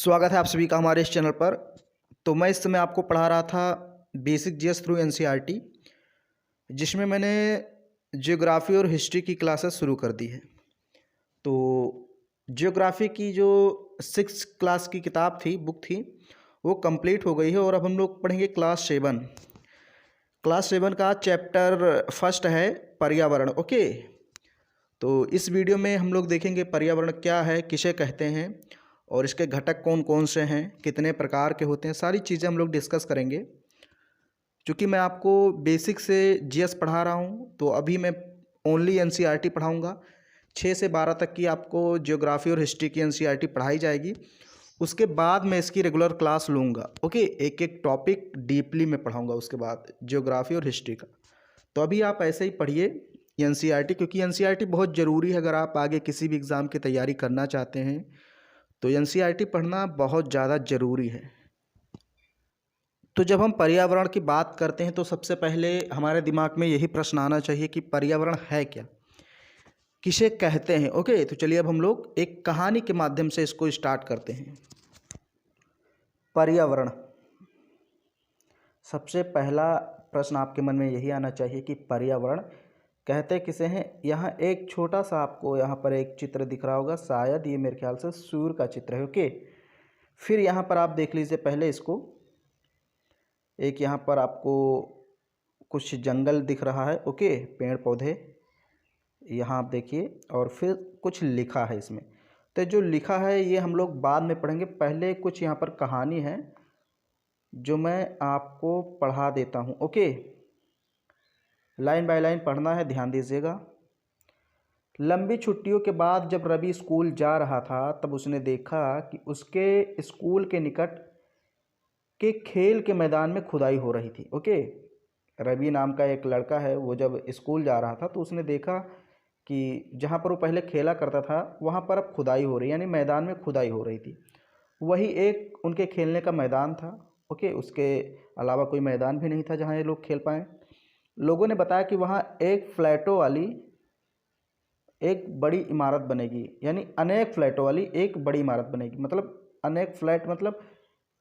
स्वागत है आप सभी का हमारे इस चैनल पर। तो मैं इस समय आपको पढ़ा रहा था बेसिक जीएस थ्रू एनसीईआरटी, जिसमें मैंने जियोग्राफी और हिस्ट्री की क्लासेस शुरू कर दी है। तो जियोग्राफी की जो 6th क्लास की किताब थी, बुक थी, वो कंप्लीट हो गई है और अब हम लोग पढ़ेंगे क्लास 7 का चैप्टर फर्स्ट है पर्यावरण। ओके, तो इस वीडियो में हम लोग देखेंगे पर्यावरण क्या है, किसे कहते हैं और इसके घटक कौन कौन से हैं, कितने प्रकार के होते हैं, सारी चीज़ें हम लोग डिस्कस करेंगे। क्योंकि मैं आपको बेसिक से जीएस पढ़ा रहा हूँ, तो अभी मैं ओनली एनसीईआरटी पढ़ाऊँगा। 6 से 12 तक की आपको जियोग्राफी और हिस्ट्री की एनसीईआरटी पढ़ाई जाएगी। उसके बाद मैं इसकी रेगुलर क्लास लूँगा। ओके, एक एक टॉपिक डीपली मैं पढ़ाऊँगा उसके बाद जियोग्राफी और हिस्ट्री का। तो अभी आप ऐसे ही पढ़िए एनसीईआरटी, क्योंकि एनसीईआरटी बहुत ज़रूरी है अगर आप आगे किसी भी एग्ज़ाम की तैयारी करना चाहते हैं। तो एनसीईआरटी पढ़ना बहुत ज़्यादा ज़रूरी है। तो जब हम पर्यावरण की बात करते हैं तो सबसे पहले हमारे दिमाग में यही प्रश्न आना चाहिए कि पर्यावरण है क्या, किसे कहते हैं। ओके, तो चलिए अब हम लोग एक कहानी के माध्यम से इसको स्टार्ट करते हैं। पर्यावरण, सबसे पहला प्रश्न आपके मन में यही आना चाहिए कि पर्यावरण कहते किसे हैं। यहाँ एक छोटा सा आपको यहाँ पर एक चित्र दिख रहा होगा, शायद ये मेरे ख्याल से सूर्य का चित्र है। ओके, फिर यहाँ पर आप देख लीजिए पहले इसको, एक यहाँ पर आपको कुछ जंगल दिख रहा है। ओके, पेड़ पौधे यहाँ आप देखिए, और फिर कुछ लिखा है इसमें। तो जो लिखा है ये हम लोग बाद में पढ़ेंगे, पहले कुछ यहाँ पर कहानी है जो मैं आपको पढ़ा देता हूँ। ओके, लाइन बाय लाइन पढ़ना है, ध्यान दीजिएगा। लंबी छुट्टियों के बाद जब रवि स्कूल जा रहा था तब उसने देखा कि उसके स्कूल के निकट के खेल के मैदान में खुदाई हो रही थी। ओके, रवि नाम का एक लड़का है, वो जब स्कूल जा रहा था तो उसने देखा कि जहाँ पर वो पहले खेला करता था वहाँ पर अब खुदाई हो रही, यानी मैदान में खुदाई हो रही थी। वही एक उनके खेलने का मैदान था। ओके, उसके अलावा कोई मैदान भी नहीं था जहाँ ये लोग खेल पाएँ। लोगों ने बताया कि वहाँ एक फ्लैटों वाली एक बड़ी इमारत बनेगी, यानी अनेक फ्लैटों वाली एक बड़ी इमारत बनेगी। मतलब अनेक फ्लैट मतलब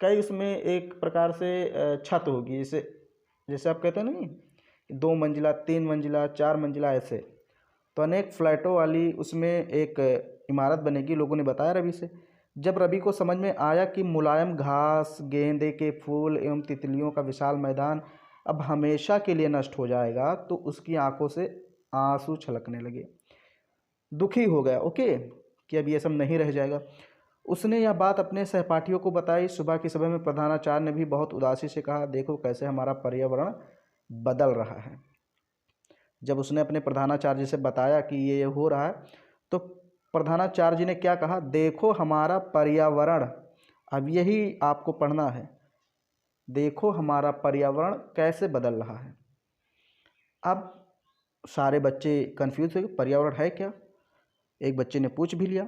कई, उसमें एक प्रकार से छत होगी, जैसे जैसे आप कहते हैं नहीं 2 मंजिला 3 मंजिला 4 मंजिला ऐसे। तो अनेक फ्लैटों वाली उसमें एक इमारत बनेगी, लोगों ने बताया रवि से। जब रवि को समझ में आया कि मुलायम घास, गेंदे के फूल एवं तितलियों का विशाल मैदान अब हमेशा के लिए नष्ट हो जाएगा, तो उसकी आंखों से आंसू छलकने लगे। दुखी हो गया। ओके, कि अब ये सब नहीं रह जाएगा। उसने यह बात अपने सहपाठियों को बताई। सुबह की सभा में प्रधानाचार्य ने भी बहुत उदासी से कहा, देखो कैसे हमारा पर्यावरण बदल रहा है। जब उसने अपने प्रधानाचार्य से बताया कि ये हो रहा है, तो प्रधानाचार्य जी ने क्या कहा, देखो हमारा पर्यावरण। अब यही आपको पढ़ना है, देखो हमारा पर्यावरण कैसे बदल रहा है। अब सारे बच्चे कंफ्यूज हो गए, पर्यावरण है क्या। एक बच्चे ने पूछ भी लिया।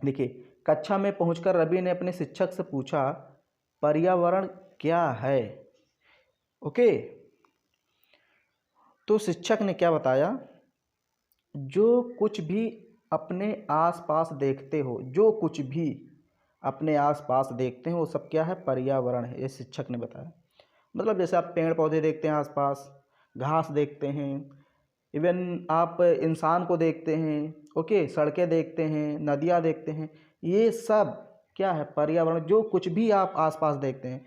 देखिए, कक्षा में पहुंचकर रवि ने अपने शिक्षक से पूछा, पर्यावरण क्या है। ओके, तो शिक्षक ने क्या बताया, जो कुछ भी अपने आसपास देखते हो, जो कुछ भी अपने आसपास देखते हैं वो सब क्या है, पर्यावरण है, ये शिक्षक ने बताया। मतलब जैसे आप पेड़ पौधे देखते हैं आसपास, घास देखते हैं, इवन आप इंसान को देखते हैं। ओके, सड़कें देखते हैं, नदियाँ देखते हैं, ये सब क्या है, पर्यावरण। जो कुछ भी आप आसपास देखते हैं,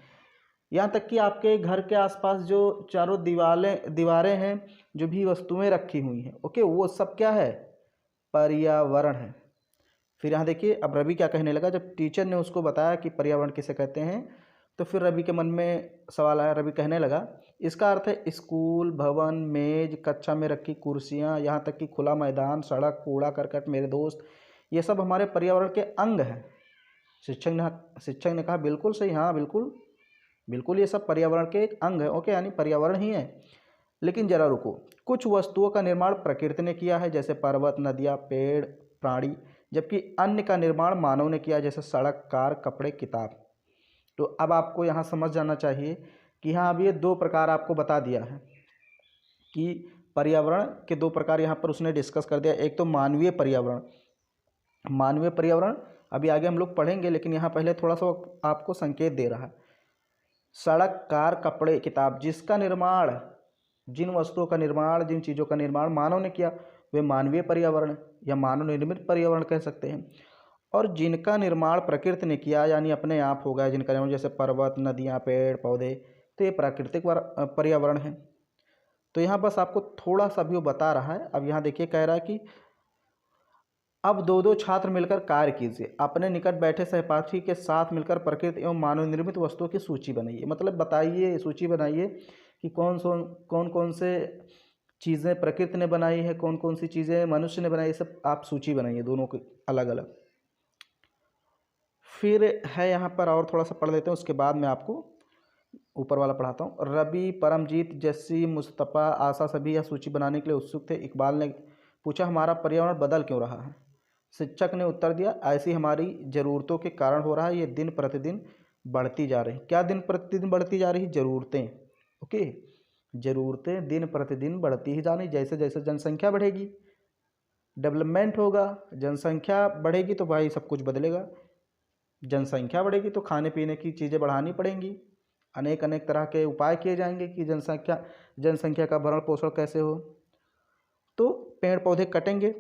यहाँ तक कि आपके घर के आसपास जो चारों दीवारें हैं, जो भी वस्तुएं रखी हुई हैं, ओके, वो सब क्या है, पर्यावरण है। फिर यहाँ देखिए, अब रवि क्या कहने लगा, जब टीचर ने उसको बताया कि पर्यावरण किसे कहते हैं, तो फिर रवि के मन में सवाल आया। रवि कहने लगा, इसका अर्थ है स्कूल, भवन, मेज, कक्षा में रखी कुर्सियाँ, यहाँ तक कि खुला मैदान, सड़क, कूड़ा करकट, मेरे दोस्त, ये सब हमारे पर्यावरण के अंग हैं। शिक्षक ने कहा, बिल्कुल सही, हाँ बिल्कुल बिल्कुल, ये सब पर्यावरण के एक अंग है। ओके, यानी पर्यावरण ही है। लेकिन जरा रुको, कुछ वस्तुओं का निर्माण प्रकृति ने किया है, जैसे पर्वत, नदियाँ, पेड़, प्राणी, जबकि अन्य का निर्माण मानव ने किया, जैसे सड़क, कार, कपड़े, किताब। तो अब आपको यहाँ समझ जाना चाहिए कि हाँ, अब ये 2 प्रकार आपको बता दिया है कि पर्यावरण के 2 प्रकार यहाँ पर उसने डिस्कस कर दिया। एक तो मानवीय पर्यावरण, अभी आगे हम लोग पढ़ेंगे, लेकिन यहाँ पहले थोड़ा सा आपको संकेत दे रहा है। सड़क, कार, कपड़े, किताब, जिसका निर्माण, जिन वस्तुओं का निर्माण, जिन चीज़ों का निर्माण मानव ने किया वे मानवीय पर्यावरण या मानव निर्मित पर्यावरण कह सकते हैं। और जिनका निर्माण प्रकृति ने किया यानी अपने आप हो गया, जिनका निर्माण जैसे पर्वत, नदियाँ, पेड़ पौधे, तो ये प्राकृतिक पर्यावरण है। तो यहाँ बस आपको थोड़ा सा भी वो बता रहा है। अब यहाँ देखिए कह रहा है कि अब दो दो छात्र मिलकर कार्य कीजिए, अपने निकट बैठे सहपाठी के साथ मिलकर प्रकृति एवं मानव निर्मित वस्तुओं की सूची बनाइए। मतलब बताइए, सूची बनाइए कि कौन कौन से चीज़ें प्रकृति ने बनाई है, कौन कौन सी चीज़ें मनुष्य ने बनाई, सब आप सूची बनाइए दोनों की अलग अलग। फिर है यहाँ पर और थोड़ा सा पढ़ लेते हैं, उसके बाद मैं आपको ऊपर वाला पढ़ाता हूँ। रवि, परमजीत, जस्सी, मुस्तफ़ा, आशा सभी यह सूची बनाने के लिए उत्सुक थे। इकबाल ने पूछा, हमारा पर्यावरण बदल क्यों रहा है? शिक्षक ने उत्तर दिया, ऐसी हमारी ज़रूरतों के कारण हो रहा है, ये दिन प्रतिदिन बढ़ती जा रही। क्या दिन प्रतिदिन बढ़ती जा रही? ज़रूरतें। ओके, ज़रूरतें दिन प्रतिदिन बढ़ती ही जा रही। जैसे जैसे जनसंख्या बढ़ेगी, डेवलपमेंट होगा, जनसंख्या बढ़ेगी तो भाई सब कुछ बदलेगा। जनसंख्या बढ़ेगी तो खाने पीने की चीज़ें बढ़ानी पड़ेंगी, अनेक अनेक तरह के उपाय किए जाएंगे कि जनसंख्या का भरण पोषण कैसे हो। तो पेड़ पौधे कटेंगे,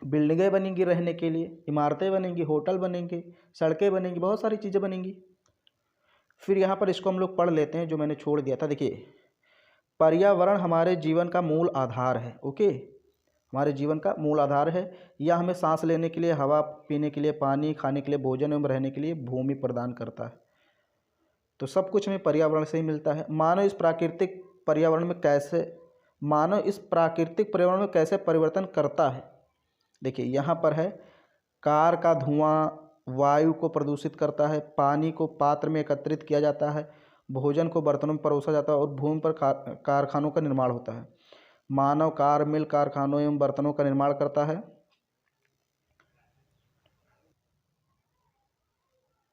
बिल्डिंगें बनेंगी रहने के लिए, इमारतें बनेंगी, होटल बनेंगे, सड़कें बनेंगी, बहुत सारी चीज़ें बनेंगी। फिर यहाँ पर इसको हम लोग पढ़ लेते हैं जो मैंने छोड़ दिया था। देखिए, पर्यावरण हमारे जीवन का मूल आधार है। ओके, हमारे जीवन का मूल आधार है। यह हमें सांस लेने के लिए हवा, पीने के लिए पानी, खाने के लिए भोजन एवं रहने के लिए भूमि प्रदान करता है। तो सब कुछ हमें पर्यावरण से ही मिलता है। मानव इस प्राकृतिक पर्यावरण में कैसे परिवर्तन करता है? देखिए यहाँ पर है, कार का धुआं वायु को प्रदूषित करता है, पानी को पात्र में एकत्रित किया जाता है, भोजन को बर्तनों में परोसा जाता है और भूमि पर कारखानों का निर्माण होता है। मानव कार, मिल, कारखानों एवं बर्तनों का निर्माण करता है।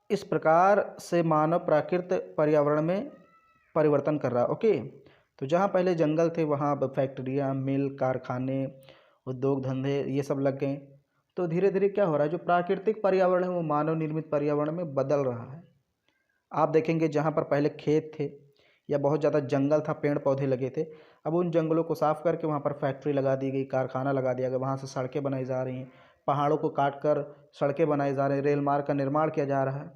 इस प्रकार से मानव प्राकृतिक पर्यावरण में परिवर्तन कर रहा है। ओके, तो जहाँ पहले जंगल थे वहाँ अब फैक्ट्रियाँ, मिल, कारखाने, उद्योग धंधे ये सब लग गए। तो धीरे धीरे क्या हो रहा है, जो प्राकृतिक पर्यावरण है वो मानव निर्मित पर्यावरण में बदल रहा है। आप देखेंगे जहाँ पर पहले खेत थे या बहुत ज़्यादा जंगल था, पेड़ पौधे लगे थे, अब उन जंगलों को साफ करके वहाँ पर फैक्ट्री लगा दी गई, कारखाना लगा दिया गया, वहाँ से सड़कें बनाई जा रही हैं, पहाड़ों को काट कर सड़कें बनाई जा रही हैं, रेल मार्ग का निर्माण किया जा रहा है।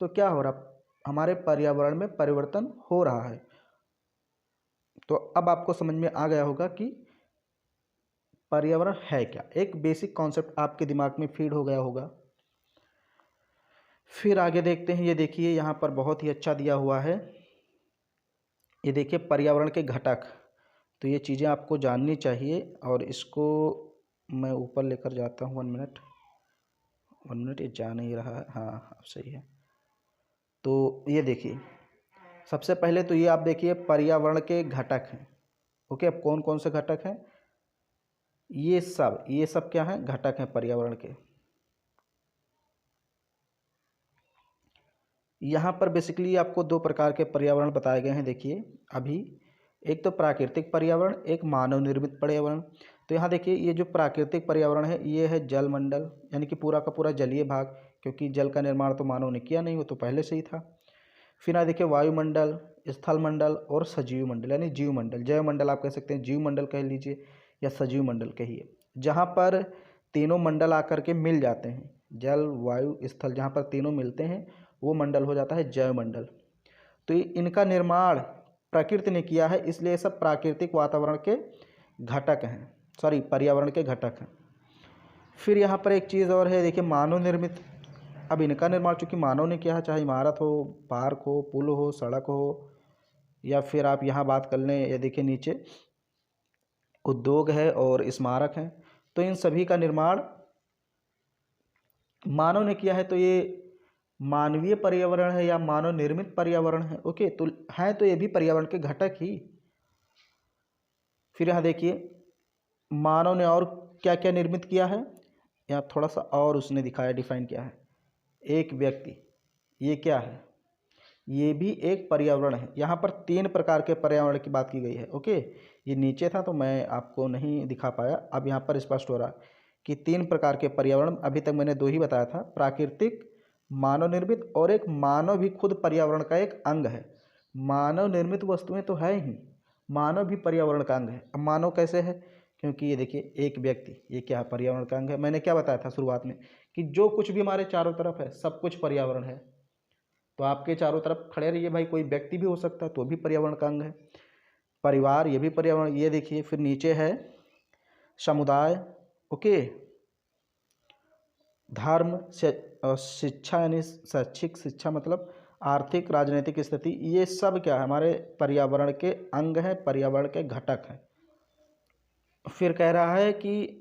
तो क्या हो रहा, हमारे पर्यावरण में परिवर्तन हो रहा है। तो अब आपको समझ में आ गया होगा कि पर्यावरण है क्या, एक बेसिक कॉन्सेप्ट आपके दिमाग में फीड हो गया होगा। फिर आगे देखते हैं। ये देखिए यहाँ पर बहुत ही अच्छा दिया हुआ है। ये देखिए पर्यावरण के घटक, तो ये चीज़ें आपको जाननी चाहिए और इसको मैं ऊपर लेकर जाता हूँ। 1 मिनट, ये जा नहीं रहा है। हाँ अब सही है। तो ये देखिए, सबसे पहले तो ये आप देखिए पर्यावरण के घटक हैं। ओके, अब कौन कौन से घटक हैं? ये सब क्या हैं? घटक हैं पर्यावरण के। यहाँ पर बेसिकली आपको 2 प्रकार के पर्यावरण बताए गए हैं। देखिए अभी, एक तो प्राकृतिक पर्यावरण, एक मानव निर्मित पर्यावरण। तो यहाँ देखिए ये जो प्राकृतिक पर्यावरण है ये है जलमंडल, यानी कि पूरा का पूरा जलीय भाग, क्योंकि जल का निर्माण तो मानव ने किया नहीं, वो तो पहले से ही था। फिर यहाँ देखिए वायुमंडल, स्थल मंडल और सजीव मंडल, यानी जीव मंडल, जैव मंडल आप कह सकते हैं, जीव मंडल कह लीजिए या सजीव मंडल कहिए, जहाँ पर तीनों मंडल आकर के मिल जाते हैं। जल, वायु, स्थल, जहाँ पर तीनों मिलते हैं वो मंडल हो जाता है जैव मंडल। तो इनका निर्माण प्रकृति ने किया है, इसलिए सब प्राकृतिक वातावरण के घटक हैं, पर्यावरण के घटक हैं। फिर यहाँ पर एक चीज़ और है, देखिए मानव निर्मित। अब इनका निर्माण चूँकि मानव ने किया है, चाहे इमारत हो, पार्क हो, पुल हो, सड़क हो, या फिर आप यहाँ बात कर लें, ये देखिए नीचे उद्योग है और स्मारक हैं, तो इन सभी का निर्माण मानव ने किया है। तो ये मानवीय पर्यावरण है या मानव निर्मित पर्यावरण है। ओके, तो है तो ये भी पर्यावरण के घटक ही। फिर यहाँ देखिए मानव ने और क्या क्या निर्मित किया है, यहाँ थोड़ा सा और उसने दिखाया, डिफाइन किया है। एक व्यक्ति, ये क्या है? ये भी एक पर्यावरण है। यहाँ पर 3 प्रकार के पर्यावरण की बात की गई है। ओके, ये नीचे था तो मैं आपको नहीं दिखा पाया, अब यहाँ पर स्पष्ट हो रहा है। कि 3 प्रकार के पर्यावरण, अभी तक मैंने 2 ही बताया था, प्राकृतिक, मानव निर्मित और एक मानव भी खुद पर्यावरण का एक अंग है। मानव निर्मित वस्तुएं तो है ही, मानव भी पर्यावरण का अंग है। अब मानव कैसे है, क्योंकि ये देखिए एक व्यक्ति, ये क्या है, पर्यावरण का अंग है। मैंने क्या बताया था शुरुआत में कि जो कुछ भी हमारे चारों तरफ है सब कुछ पर्यावरण है। तो आपके चारों तरफ खड़े रहिए भाई, कोई व्यक्ति भी हो सकता है तो भी पर्यावरण का अंग है। परिवार, ये भी पर्यावरण। ये देखिए फिर नीचे है समुदाय, ओके, धर्म से, शिक्षा यानी शैक्षिक शिक्षा मतलब आर्थिक राजनीतिक स्थिति, ये सब क्या है, हमारे पर्यावरण के अंग हैं, पर्यावरण के घटक हैं। फिर कह रहा है कि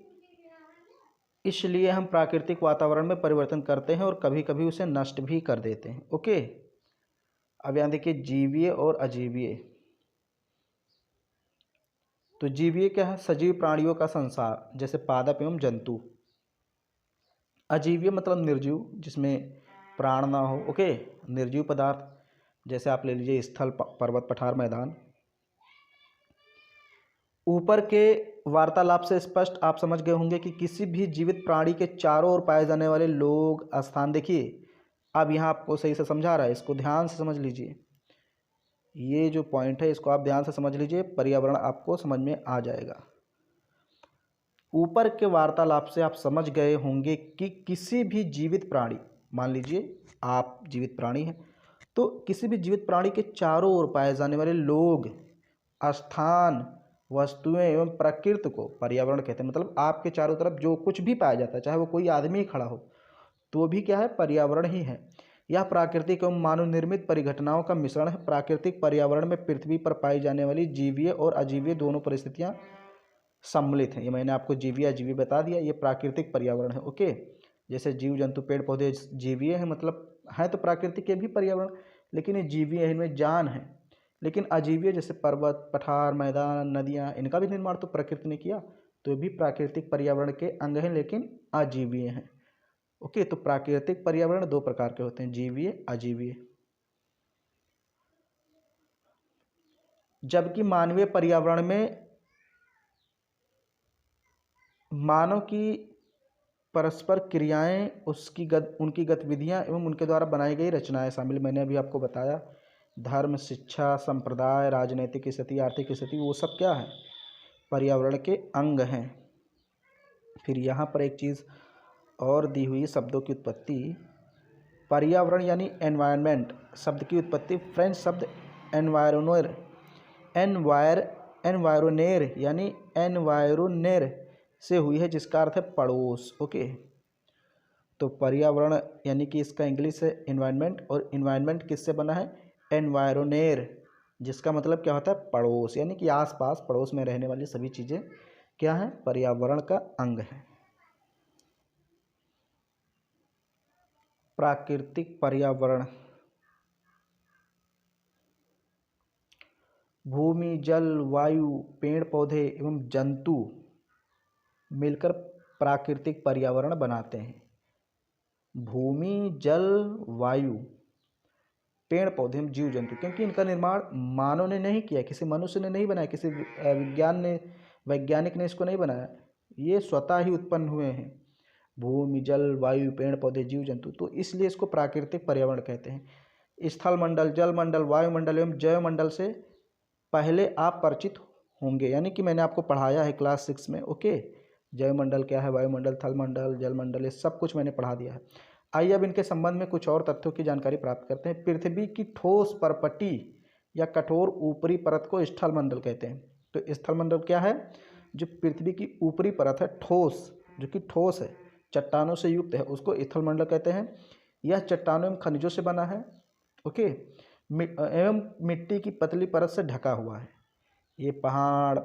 इसलिए हम प्राकृतिक वातावरण में परिवर्तन करते हैं और कभी कभी उसे नष्ट भी कर देते हैं। ओके, अब यहाँ देखिए जीवीय और अजीवीय। तो जीवीय क्या है, सजीव प्राणियों का संसार, जैसे पादप एवं जंतु। अजीवीय मतलब निर्जीव, जिसमें प्राण ना हो। ओके, निर्जीव पदार्थ, जैसे आप ले लीजिए स्थल, पर्वत, पठार, मैदान। ऊपर के वार्तालाप से स्पष्ट आप समझ गए होंगे कि किसी भी जीवित प्राणी के चारों ओर पाए जाने वाले लोग, स्थान, देखिए अब यहाँ आपको सही से समझा रहा है, इसको ध्यान से समझ लीजिए। ये जो पॉइंट है इसको आप ध्यान से समझ लीजिए, पर्यावरण आपको समझ में आ जाएगा। ऊपर के वार्तालाप से आप समझ गए होंगे कि किसी भी जीवित प्राणी, मान लीजिए आप जीवित प्राणी हैं, तो किसी भी जीवित प्राणी के चारों ओर पाए जाने वाले लोग, स्थान, वस्तुएं एवं प्रकृति को पर्यावरण कहते हैं। मतलब आपके चारों तरफ जो कुछ भी पाया जाता है, चाहे वो कोई आदमी ही खड़ा हो तो भी क्या है, पर्यावरण ही है। यह प्राकृतिक एवं मानव निर्मित परिघटनाओं का मिश्रण है। प्राकृतिक पर्यावरण में पृथ्वी पर पाई जाने वाली जीवीय और अजीवीय दोनों परिस्थितियां सम्मिलित हैं। ये मैंने आपको जीवीय अजीवीय बता दिया, ये प्राकृतिक पर्यावरण है। ओके, जैसे जीव जंतु पेड़ पौधे जीवीय हैं, मतलब हैं तो प्राकृतिक के भी पर्यावरण, लेकिन ये जीवीय है, इनमें जान है। लेकिन अजीवीय जैसे पर्वत, पठार, मैदान, नदियाँ, इनका भी निर्माण तो प्रकृति ने किया, तो भी प्राकृतिक पर्यावरण के अंग हैं लेकिन अजीवीय हैं। ओके, तो प्राकृतिक पर्यावरण 2 प्रकार के होते हैं, जीवीय, अजीवीय। जबकि मानवीय पर्यावरण में मानव की परस्पर क्रियाएं, उनकी गतिविधियां एवं उनके द्वारा बनाई गई रचनाएं शामिल। मैंने अभी आपको बताया, धर्म, शिक्षा, संप्रदाय, राजनीतिक स्थिति, आर्थिक स्थिति, वो सब क्या है, पर्यावरण के अंग हैं। फिर यहाँ पर एक चीज़ और दी हुई, शब्दों की उत्पत्ति। पर्यावरण यानी एनवायरनमेंट शब्द की उत्पत्ति फ्रेंच शब्द एनवायरोनेर, एनवायरोनेर यानी एनवायरोनेर से हुई है, जिसका अर्थ है पड़ोस। ओके, तो पर्यावरण यानी कि इसका इंग्लिश है एनवायरनमेंट, और एनवायरनमेंट किससे बना है, एनवायरोनेर, जिसका मतलब क्या होता है, पड़ोस, यानी कि आसपास पड़ोस में रहने वाली सभी चीज़ें क्या है, पर्यावरण का अंग है। प्राकृतिक पर्यावरण, भूमि, जल, वायु, पेड़ पौधे एवं जंतु मिलकर प्राकृतिक पर्यावरण बनाते हैं। भूमि, जल, वायु, पेड़ पौधे एवं जीव जंतु, क्योंकि इनका निर्माण मानव ने नहीं किया, किसी मनुष्य ने नहीं बनाया, किसी वैज्ञानिक ने इसको नहीं बनाया, ये स्वतः ही उत्पन्न हुए हैं। भूमि, जल, वायु, पेड़ पौधे, जीव जंतु, तो इसलिए इसको प्राकृतिक पर्यावरण कहते हैं। स्थल मंडल, जल मंडल, वायुमंडल एवं जैव मंडल से पहले आप परिचित होंगे, यानी कि मैंने आपको पढ़ाया है क्लास 6 में। ओके, जैव मंडल क्या है, वायुमंडल, थल मंडल, जल मंडल, ये सब कुछ मैंने पढ़ा दिया है। आइए अब इनके संबंध में कुछ और तथ्यों की जानकारी प्राप्त करते हैं। पृथ्वी की ठोस परपटी या कठोर ऊपरी परत को स्थल मंडल कहते हैं। तो स्थल मंडल क्या है, जो पृथ्वी की ऊपरी परत है, ठोस, जो कि ठोस है, चट्टानों से युक्त है, उसको स्थल मंडल कहते हैं। यह चट्टानों एवं खनिजों से बना है। ओके, एवं मिट्टी की पतली परत से ढका हुआ है। ये पहाड़,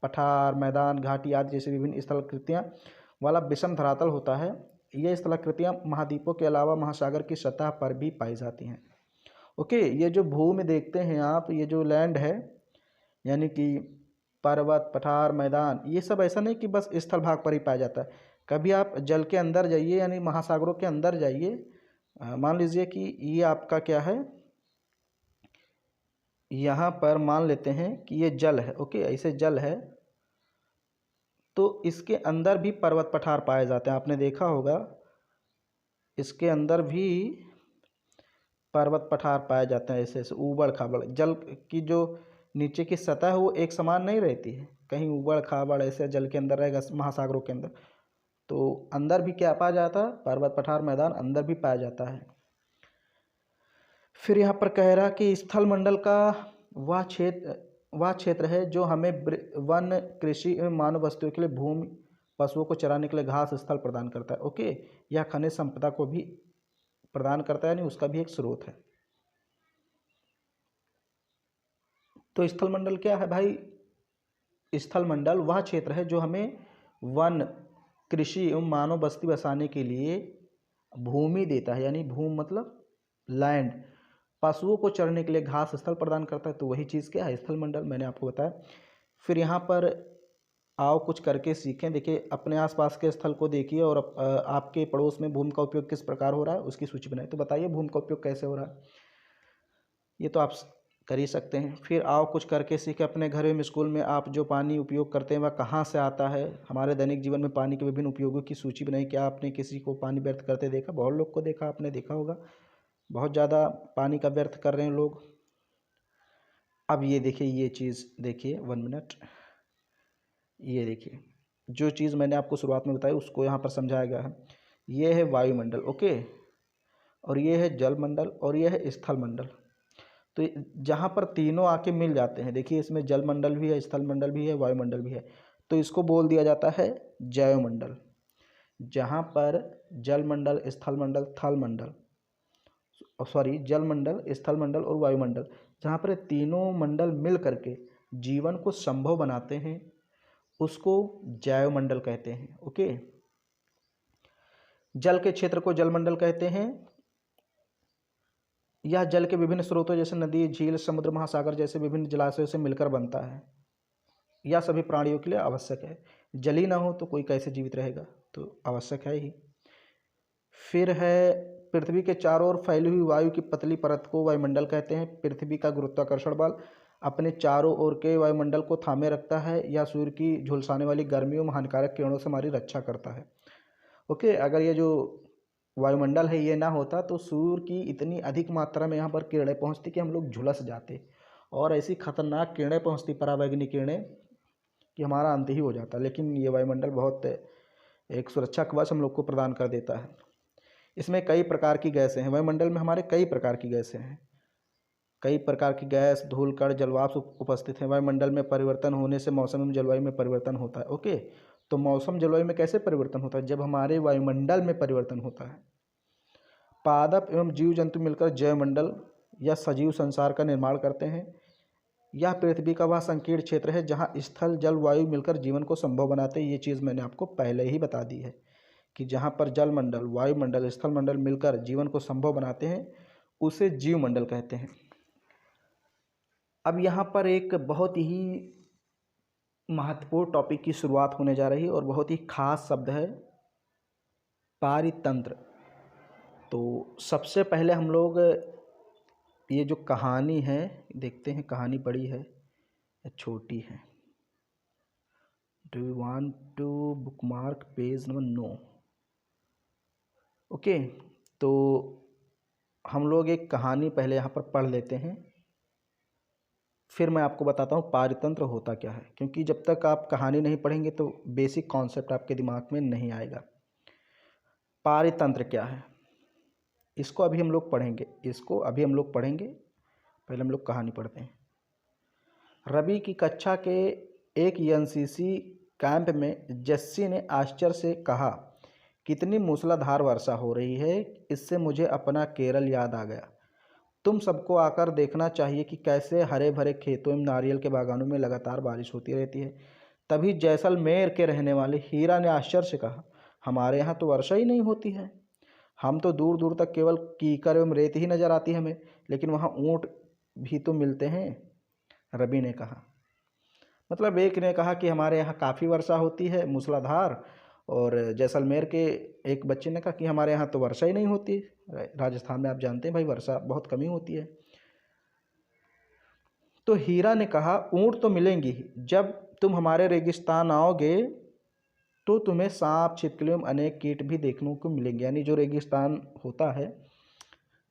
पठार, मैदान, घाटी आदि जैसे विभिन्न स्थलाकृतियाँ वाला विषम धरातल होता है। ये स्थलाकृतियाँ महाद्वीपों के अलावा महासागर की सतह पर भी पाई जाती हैं। ओके, ये जो भूमि देखते हैं आप, ये जो लैंड है, यानी कि पर्वत, पठार, मैदान, ये सब ऐसा नहीं कि बस स्थल भाग पर ही पाया जाता है। कभी आप जल के अंदर जाइए, यानी महासागरों के अंदर जाइए, मान लीजिए कि ये आपका क्या है, यहाँ पर मान लेते हैं कि ये जल है। ओके, ऐसे जल है, तो इसके अंदर भी पर्वत पठार पाए जाते हैं, आपने देखा होगा इसके अंदर भी पर्वत पठार पाए जाते हैं। ऐसे ऐसे ऊबड़ खाबड़ जल की जो नीचे की सतह है वो एक समान नहीं रहती है, कहीं ऊबड़ खाबड़ ऐसे जल के अंदर रहेगा, महासागरों के अंदर। तो अंदर भी क्या पाया जाता है, पर्वत पठार मैदान अंदर भी पाया जाता है। फिर यहाँ पर कह रहा कि स्थल मंडल का वह क्षेत्र है जो हमें वन, कृषि एवं मानव वस्तुओं के लिए भूमि, पशुओं को चराने के लिए घास स्थल प्रदान करता है। ओके, यह खनिज संपदा को भी प्रदान करता है, यानी उसका भी एक स्रोत है। तो स्थल मंडल क्या है भाई, स्थल मंडल वह क्षेत्र है जो हमें वन, कृषि एवं मानव बस्ती बसाने के लिए भूमि देता है, यानी भूमि मतलब लैंड, पशुओं को चरने के लिए घास स्थल प्रदान करता है। तो वही चीज़ क्या है, स्थल मंडल, मैंने आपको बताया। फिर यहाँ पर आओ कुछ करके सीखें। देखिए अपने आसपास के स्थल को देखिए और आपके पड़ोस में भूमि का उपयोग किस प्रकार हो रहा है उसकी सूची बनाए। तो बताइए भूमि का उपयोग कैसे हो रहा है, ये तो आप कर ही सकते हैं। फिर आओ कुछ करके सीखें। अपने घर में, स्कूल में आप जो पानी उपयोग करते हैं वह कहाँ से आता है। हमारे दैनिक जीवन में पानी के विभिन्न उपयोगों की सूची बनाई। क्या आपने किसी को पानी व्यर्थ करते देखा? बहुत लोग को देखा, आपने देखा होगा बहुत ज़्यादा पानी का व्यर्थ कर रहे हैं लोग। अब ये देखिए, ये चीज़ देखिए, 1 मिनट, ये देखिए जो चीज़ मैंने आपको शुरुआत में बताई उसको यहाँ पर समझाया गया है। ये है वायुमंडल, ओके, और ये है जलमंडल और ये है स्थल मंडल। तो जहाँ पर तीनों आके मिल जाते हैं, देखिए इसमें जलमंडल भी है, स्थल मंडल भी है, वायुमंडल भी है, तो इसको बोल दिया जाता है जैवमंडल। जहाँ पर जलमंडल, स्थल मंडल, थल मंडल, सॉरी जलमंडल, स्थल मंडल और वायुमंडल, जहाँ पर तीनों मंडल मिल करके जीवन को संभव बनाते हैं उसको जैवमंडल कहते हैं। ओके, जल के क्षेत्र को जलमंडल कहते हैं। यह जल के विभिन्न स्रोतों जैसे नदी, झील, समुद्र, महासागर जैसे विभिन्न जलाशयों से मिलकर बनता है। यह सभी प्राणियों के लिए आवश्यक है। जल ही ना हो तो कोई कैसे जीवित रहेगा, तो आवश्यक है ही। फिर है पृथ्वी के चारों ओर फैली हुई वायु की पतली परत को वायुमंडल कहते हैं। पृथ्वी का गुरुत्वाकर्षण बल अपने चारों ओर के वायुमंडल को थामे रखता है। यह सूर्य की झुलसाने वाली गर्मियों में हानिकारक किरणों से हमारी रक्षा करता है। ओके, अगर ये जो वायुमंडल है ये ना होता तो सूर्य की इतनी अधिक मात्रा में यहाँ पर किरणें पहुँचती कि हम लोग झुलस जाते, और ऐसी खतरनाक किरणें पहुँचती, पराबैंगनी किरणें, कि हमारा अंत ही हो जाता। लेकिन ये वायुमंडल बहुत एक सुरक्षा कवच हम लोग को प्रदान कर देता है। इसमें कई प्रकार की गैसें हैं। वायुमंडल में हमारे कई प्रकार की गैसें हैं, कई प्रकार की गैस, धूल, कण, जलवाष्प उपस्थित हैं। वायुमंडल में परिवर्तन होने से मौसम एवं जलवायु में परिवर्तन होता है। ओके, तो मौसम जलवायु में कैसे परिवर्तन होता है? जब हमारे वायुमंडल में परिवर्तन होता है। पादप एवं जीव जंतु मिलकर जैवमंडल या सजीव संसार का निर्माण करते हैं। यह पृथ्वी का वह संकीर्ण क्षेत्र है जहाँ स्थल, जल, वायु मिलकर जीवन को संभव बनाते हैं। ये चीज़ मैंने आपको पहले ही बता दी है कि जहाँ पर जलमंडल, वायुमंडल, स्थल मंडल मिलकर जीवन को संभव बनाते हैं उसे जीवमंडल कहते हैं। अब यहाँ पर एक बहुत ही महत्वपूर्ण टॉपिक की शुरुआत होने जा रही है और बहुत ही खास शब्द है पारितंत्र। तो सबसे पहले हम लोग ये जो कहानी है देखते हैं, कहानी बड़ी है या छोटी है। Do you want to bookmark page number 9? Okay, तो हम लोग एक कहानी पहले यहाँ पर पढ़ लेते हैं, फिर मैं आपको बताता हूँ पारितंत्र होता क्या है, क्योंकि जब तक आप कहानी नहीं पढ़ेंगे तो बेसिक कॉन्सेप्ट आपके दिमाग में नहीं आएगा। पारितंत्र क्या है इसको अभी हम लोग पढ़ेंगे, पहले हम लोग कहानी पढ़ते हैं। रवि की कक्षा के एक एनसीसी कैंप में जस्सी ने आश्चर्य से कहा, कितनी मूसलाधार वर्षा हो रही है, इससे मुझे अपना केरल याद आ गया। तुम सबको आकर देखना चाहिए कि कैसे हरे भरे खेतों एवं नारियल के बागानों में लगातार बारिश होती रहती है। तभी जैसलमेर के रहने वाले हीरा ने आश्चर्य से कहा, हमारे यहाँ तो वर्षा ही नहीं होती है। हम तो दूर दूर तक केवल कीकर एवं रेत ही नजर आती है हमें, लेकिन वहाँ ऊँट भी तो मिलते हैं। रवि ने कहा, मतलब एक ने कहा कि हमारे यहाँ काफ़ी वर्षा होती है मूसलाधार, और जैसलमेर के एक बच्चे ने कहा कि हमारे यहाँ तो वर्षा ही नहीं होती। राजस्थान में आप जानते हैं भाई वर्षा बहुत कमी होती है। तो हीरा ने कहा, ऊँट तो मिलेंगी ही, जब तुम हमारे रेगिस्तान आओगे तो तुम्हें सांप, छिपकली एवं अनेक कीट भी देखने को मिलेंगे। यानी जो रेगिस्तान होता है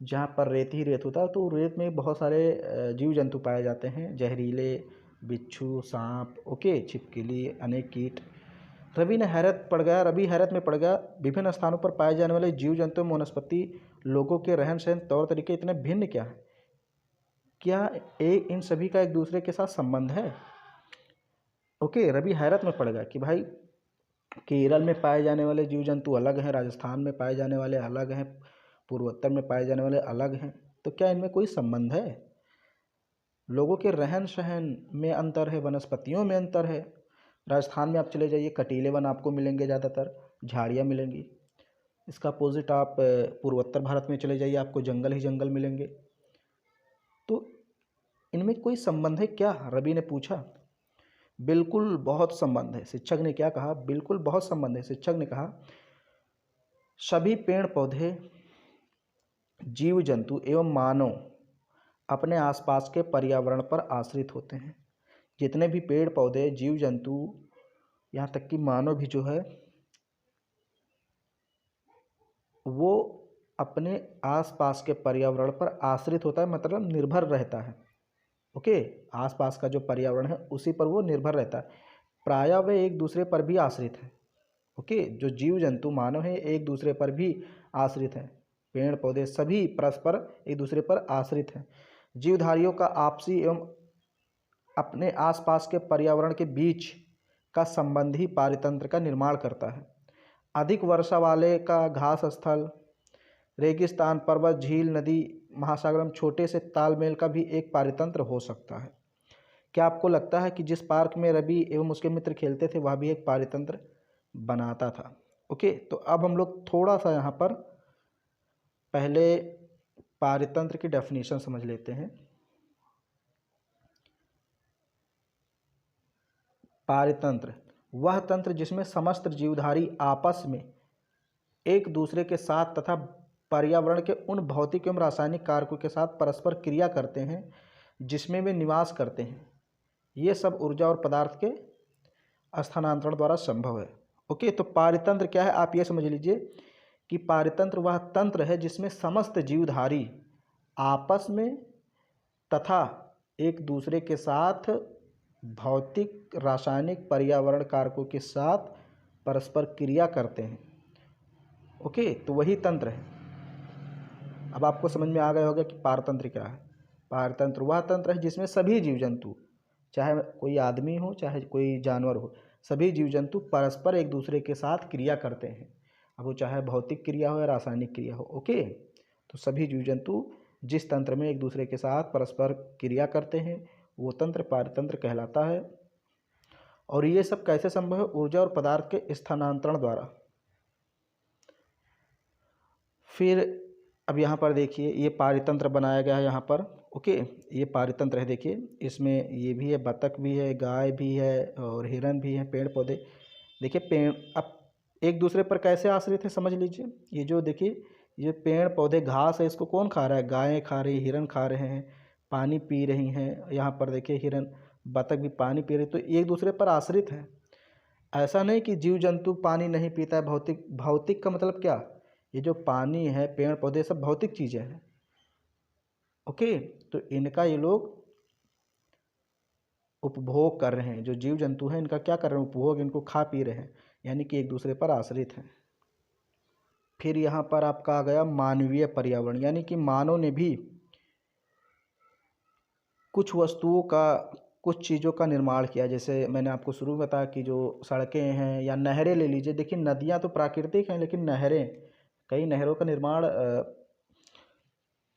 जहाँ पर रेत ही रेत होता है, तो रेत में बहुत सारे जीव जंतु पाए जाते हैं, जहरीले, बिच्छू, सांप, ओके, छिपकली, अनेक कीट। रवि हैरत में पड़ गया। विभिन्न स्थानों पर पाए जाने वाले जीव जंतु एवं वनस्पति लोगों के रहन सहन तौर तरीके इतने भिन्न क्या है? क्या इन सभी का एक दूसरे के साथ संबंध है? ओके, रवि हैरत में पड़ गया कि भाई केरल में पाए जाने वाले जीव जंतु अलग हैं, राजस्थान में पाए जाने वाले अलग हैं, पूर्वोत्तर में पाए जाने वाले अलग हैं, तो क्या इनमें कोई संबंध है? लोगों के रहन सहन में अंतर है, वनस्पतियों में अंतर है। राजस्थान में आप चले जाइए, कटीले वन आपको मिलेंगे, ज़्यादातर झाड़ियाँ मिलेंगी। इसका अपोजिट आप पूर्वोत्तर भारत में चले जाइए, आपको जंगल ही जंगल मिलेंगे। तो इनमें कोई संबंध है क्या? रवि ने पूछा। बिल्कुल बहुत संबंध है। शिक्षक ने क्या कहा? बिल्कुल बहुत संबंध है। शिक्षक ने कहा सभी पेड़ पौधे, जीव जंतु एवं मानव अपने आसपास के पर्यावरण पर आश्रित होते हैं। जितने भी पेड़ पौधे, जीव जंतु, यहाँ तक कि मानव भी जो है वो अपने आसपास के पर्यावरण पर आश्रित होता है, मतलब निर्भर रहता है। ओके, आसपास का जो पर्यावरण है उसी पर वो निर्भर रहता है। प्रायः वे एक दूसरे पर भी आश्रित हैं। ओके, जो जीव जंतु, मानव है, एक दूसरे पर भी आश्रित हैं। पेड़ पौधे सभी परस्पर एक दूसरे पर आश्रित हैं। जीवधारियों का आपसी एवं अपने आसपास के पर्यावरण के बीच का संबंध ही पारितंत्र का निर्माण करता है। अधिक वर्षा वाले का घास स्थल, रेगिस्तान, पर्वत, झील, नदी, महासागर एवं छोटे से तालमेल का भी एक पारितंत्र हो सकता है। क्या आपको लगता है कि जिस पार्क में रवि एवं उसके मित्र खेलते थे वह भी एक पारितंत्र बनाता था? ओके, तो अब हम लोग थोड़ा सा यहाँ पर पहले पारितंत्र की डेफिनेशन समझ लेते हैं। पारितंत्र वह तंत्र जिसमें समस्त जीवधारी आपस में एक दूसरे के साथ तथा पर्यावरण के उन भौतिक एवं रासायनिक कारकों के साथ परस्पर क्रिया करते हैं जिसमें वे निवास करते हैं। ये सब ऊर्जा और पदार्थ के स्थानांतरण द्वारा संभव है। ओके, तो पारितंत्र क्या है आप ये समझ लीजिए कि पारितंत्र वह तंत्र है जिसमें समस्त जीवधारी आपस में तथा एक दूसरे के साथ भौतिक, रासायनिक, पर्यावरण कारकों के साथ परस्पर क्रिया करते हैं। ओके, तो वही तंत्र है। अब आपको समझ में आ गया होगा कि पारतंत्र क्या है। पारतंत्र वह तंत्र है जिसमें सभी जीव जंतु, चाहे कोई आदमी हो चाहे कोई जानवर हो, सभी जीव जंतु परस्पर एक दूसरे के साथ क्रिया करते हैं। अब वो चाहे भौतिक क्रिया हो या रासायनिक क्रिया हो। ओके, तो सभी जीव जंतु जिस तंत्र में एक दूसरे के साथ परस्पर क्रिया करते हैं वो तंत्र पारतंत्र कहलाता है। और ये सब कैसे संभव है? ऊर्जा और पदार्थ के स्थानांतरण द्वारा। फिर अब यहाँ पर देखिए ये पारितंत्र बनाया गया है यहाँ पर। ओके, ये पारितंत्र है, देखिए इसमें ये भी है, बतख भी है, गाय भी है और हिरन भी है, पेड़ पौधे। देखिए पेड़ अब एक दूसरे पर कैसे आश्रित है समझ लीजिए। ये जो देखिए ये पेड़ पौधे, घास है, इसको कौन खा रहा है? गायें खा रही, हिरन खा रहे हैं, पानी पी रही हैं। यहाँ पर देखिए हिरन, बतख भी पानी पी रही, तो एक दूसरे पर आश्रित है। ऐसा नहीं कि जीव जंतु पानी नहीं पीता है। भौतिक, भौतिक का मतलब क्या? ये जो पानी है, पेड़ पौधे, सब भौतिक चीज़ें हैं। ओके, तो इनका ये लोग उपभोग कर रहे हैं। जो जीव जंतु हैं इनका क्या कर रहे हैं? उपभोग, इनको खा पी रहे हैं, यानी कि एक दूसरे पर आश्रित हैं। फिर यहाँ पर आपका आ गया मानवीय पर्यावरण, यानी कि मानव ने भी कुछ वस्तुओं का, कुछ चीज़ों का निर्माण किया। जैसे मैंने आपको शुरू में बताया कि जो सड़कें हैं या नहरें ले लीजिए। देखिए नदियाँ तो प्राकृतिक हैं, लेकिन नहरें, कई नहरों का निर्माण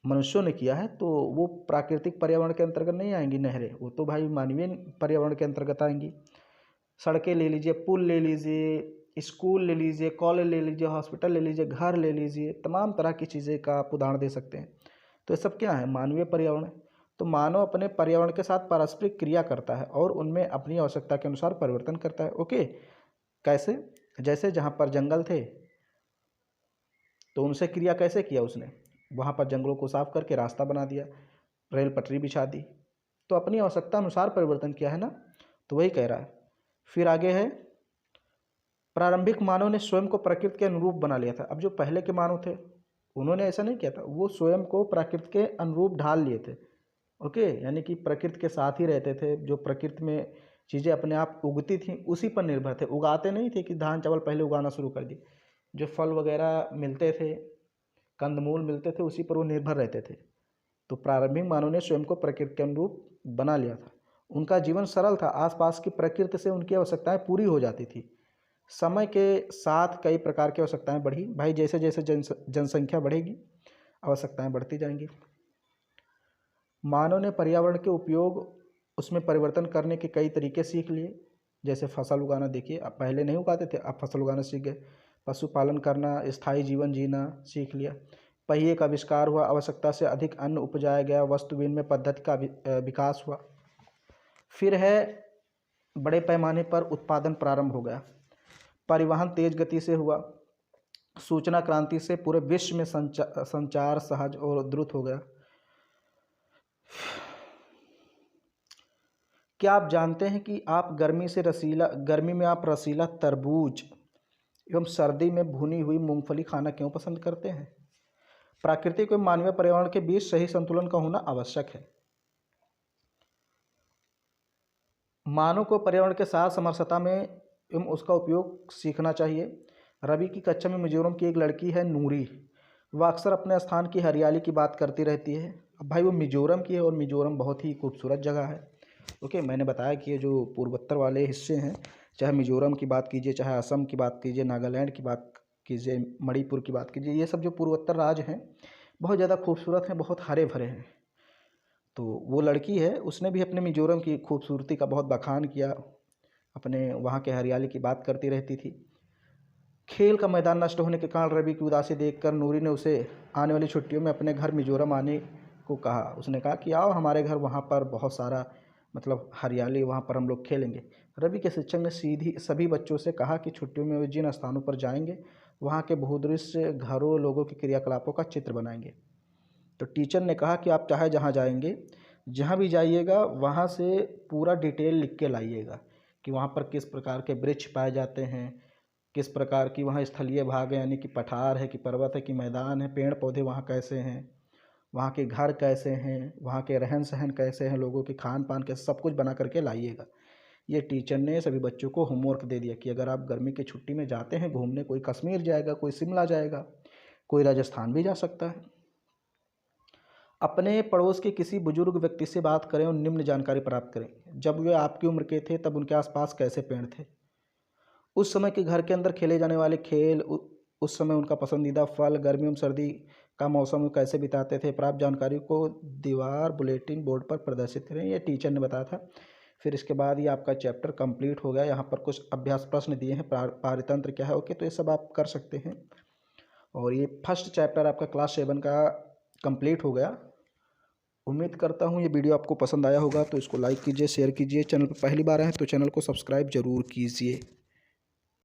मनुष्यों ने किया है, तो वो प्राकृतिक पर्यावरण के अंतर्गत नहीं आएंगी नहरें, वो तो भाई मानवीय पर्यावरण के अंतर्गत आएंगी। सड़कें ले लीजिए, पुल ले लीजिए, स्कूल ले लीजिए, कॉलेज ले लीजिए, हॉस्पिटल ले लीजिए, घर ले लीजिए, तमाम तरह की चीज़ें का आप उदाहरण दे सकते हैं। तो ये सब क्या है? मानवीय पर्यावरण है। तो मानव अपने पर्यावरण के साथ पारस्परिक क्रिया करता है और उनमें अपनी आवश्यकता के अनुसार परिवर्तन करता है। ओके, कैसे? जैसे जहाँ पर जंगल थे तो उनसे क्रिया कैसे किया उसने? वहाँ पर जंगलों को साफ करके रास्ता बना दिया, रेल पटरी बिछा दी, तो अपनी आवश्यकता अनुसार परिवर्तन किया है ना। तो वही कह रहा है। फिर आगे है प्रारंभिक मानव ने स्वयं को प्रकृति के अनुरूप बना लिया था। अब जो पहले के मानव थे उन्होंने ऐसा नहीं किया था, वो स्वयं को प्रकृति के अनुरूप ढाल लिए थे। ओके, यानी कि प्रकृति के साथ ही रहते थे। जो प्रकृति में चीज़ें अपने आप उगती थी उसी पर निर्भर थे, उगाते नहीं थे कि धान चावल पहले उगाना शुरू कर दिए। जो फल वगैरह मिलते थे, कंदमूल मिलते थे, उसी पर वो निर्भर रहते थे। तो प्रारंभिक मानव ने स्वयं को प्रकृति के अनुरूप बना लिया था। उनका जीवन सरल था, आसपास की प्रकृति से उनकी आवश्यकताएं पूरी हो जाती थी। समय के साथ कई प्रकार की आवश्यकताएं बढ़ी। भाई जैसे जैसे जनसंख्या बढ़ेगी आवश्यकताएं बढ़ती जाएंगी। मानव ने पर्यावरण के उपयोग, उसमें परिवर्तन करने के कई तरीके सीख लिए। जैसे फसल उगाना, देखिए अब पहले नहीं उगाते थे, अब फसल उगाना सीख गए। पशुपालन करना, स्थायी जीवन जीना सीख लिया। पहिए का आविष्कार हुआ, आवश्यकता से अधिक अन्न उपजाया गया, वस्तु विनिमय पद्धति का विकास हुआ। फिर है बड़े पैमाने पर उत्पादन प्रारंभ हो गया। परिवहन तेज गति से हुआ। सूचना क्रांति से पूरे विश्व में संचार सहज और द्रुत हो गया। क्या आप जानते हैं कि आप गर्मी में आप रसीला तरबूज एवं सर्दी में भुनी हुई मूंगफली खाना क्यों पसंद करते हैं? प्राकृतिक एवं मानवीय पर्यावरण के बीच सही संतुलन का होना आवश्यक है। मानव को पर्यावरण के साथ समरसता में एवं उसका उपयोग सीखना चाहिए। रवि की कक्षा में मिजोरम की एक लड़की है नूरी, वह अक्सर अपने स्थान की हरियाली की बात करती रहती है। अब भाई वो मिजोरम की है और मिजोरम बहुत ही खूबसूरत जगह है। ओके, मैंने बताया कि ये जो पूर्वोत्तर वाले हिस्से हैं, चाहे मिजोरम की बात कीजिए, चाहे असम की बात कीजिए, नागालैंड की बात कीजिए, मणिपुर की बात कीजिए, ये सब जो पूर्वोत्तर राज्य हैं बहुत ज़्यादा खूबसूरत हैं, बहुत हरे भरे हैं। तो वो लड़की है, उसने भी अपने मिजोरम की खूबसूरती का बहुत बखान किया, अपने वहाँ के हरियाली की बात करती रहती थी। खेल का मैदान नष्ट होने के कारण रवि की उदासी देखकर नूरी ने उसे आने वाली छुट्टियों में अपने घर मिजोरम आने को कहा। उसने कहा कि आओ हमारे घर, वहाँ पर बहुत सारा हरियाली, वहाँ पर हम लोग खेलेंगे। रवि के शिक्षक ने सभी बच्चों से कहा कि छुट्टियों में वे जिन स्थानों पर जाएंगे वहाँ के भूदृश्य, घरों, लोगों के क्रियाकलापों का चित्र बनाएंगे। तो टीचर ने कहा कि आप चाहे जहाँ जाएंगे, जहाँ भी जाइएगा वहाँ से पूरा डिटेल लिख के लाइएगा कि वहाँ पर किस प्रकार के वृक्ष पाए जाते हैं, किस प्रकार की वहाँ स्थलीय भाग है, यानी कि पठार है कि पर्वत है कि मैदान है, पेड़ पौधे वहाँ कैसे हैं, वहाँ के घर कैसे हैं, वहाँ के रहन सहन कैसे हैं, लोगों के खान पान कैसे, सब कुछ बना करके लाइएगा। ये टीचर ने सभी बच्चों को होमवर्क दे दिया कि अगर आप गर्मी की छुट्टी में जाते हैं घूमने, कोई कश्मीर जाएगा, कोई शिमला जाएगा, कोई राजस्थान भी जा सकता है। अपने पड़ोस के किसी बुजुर्ग व्यक्ति से बात करें और निम्न जानकारी प्राप्त करें। जब वे आपकी उम्र के थे तब उनके आसपास कैसे पेड़ थे? उस समय के घर के अंदर खेले जाने वाले खेल, उस समय उनका पसंदीदा फल, गर्मी एवं सर्दी का मौसम में कैसे बिताते थे? प्राप्त जानकारी को दीवार बुलेटिन बोर्ड पर प्रदर्शित करें। ये टीचर ने बताया था। फिर इसके बाद ये आपका चैप्टर कंप्लीट हो गया। यहाँ पर कुछ अभ्यास प्रश्न दिए हैं, पारितंत्र क्या है। ओके, तो ये सब आप कर सकते हैं। और ये फर्स्ट चैप्टर आपका क्लास 7 का कंप्लीट हो गया। उम्मीद करता हूँ ये वीडियो आपको पसंद आया होगा, तो इसको लाइक कीजिए, शेयर कीजिए। चैनल पर पहली बार आए तो चैनल को सब्सक्राइब जरूर कीजिए।